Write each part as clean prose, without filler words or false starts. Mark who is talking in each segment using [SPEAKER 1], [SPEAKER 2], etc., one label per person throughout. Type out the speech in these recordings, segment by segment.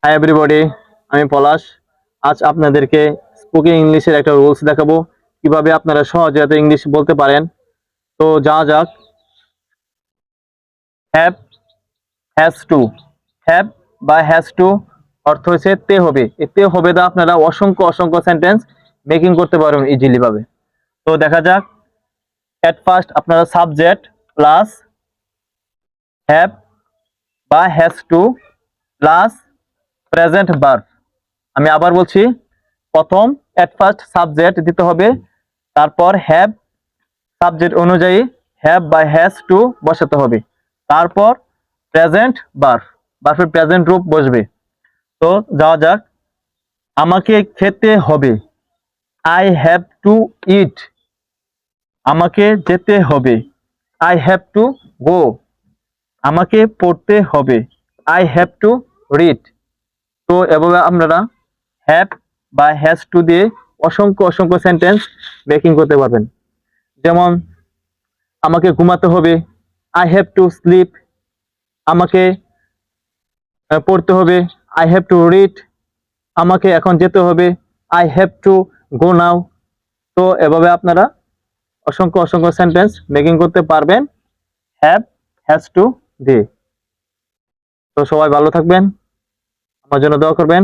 [SPEAKER 1] Hi everybody, আমি পলাশ। আজ আপনাদেরকে স্পোকেন ইংলিশের একটা রুলস দেখাবো, কিভাবে আপনারা সহজে যাতে ইংলিশ বলতে পারেন। তো যা যাক। Have, has to. হ্যাভ বা হ্যাজ টু অর্থ হচ্ছে তে হবে। এই তে হবে দা আপনারা অসংখ্য অসংখ্য সেন্টেন্স মেকিং করতে পারবেন ইজিলি ভাবে। তো দেখা যাক। এট ফার্স্ট আপনারা সাবজেক্ট প্লাস হ্যাভ বা has to plus present verb. আমি আবার বলছি, প্রথম এট ফার্স্ট সাবজেক্ট দিতে হবে, তারপর হ্যাভ সাবজেক্ট অনুযায়ী হ্যাভ বা হ্যাজ টু বসাতে হবে, তারপর প্রেজেন্ট ভার্ব, ভার্বের প্রেজেন্ট রূপ বসবে। তো যাওয়া যাক। আমাকে খেতে হবে, আই হ্যাভ টু ইট। আমাকে যেতে হবে, আই হ্যাভ টু গো। আমাকে পড়তে হবে, আই হ্যাভ টু রিড। তো এভাবে আপনারা হ্যাভ বা হ্যাজ টু দিয়ে অসংখ্য অসংখ্য সেন্টেন্স মেকিং করতে পারবেন। যেমন আমাকে ঘুমাতে হবে, আই হ্যাভ টু স্লিপ। আমাকে পড়তে হবে, আই হ্যাভ টু রিড। আমাকে এখন যেতে হবে, আই হ্যাভ টু গো নাও। তো এভাবে আপনারা অসংখ্য অসংখ্য সেন্টেন্স মেকিং করতে পারবেন হ্যাভ হ্যাজ টু দিয়ে। তো সবাই ভালো থাকবেন, আমার জন্য দোয়া করবেন।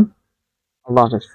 [SPEAKER 1] আল্লাহ হাফেজ।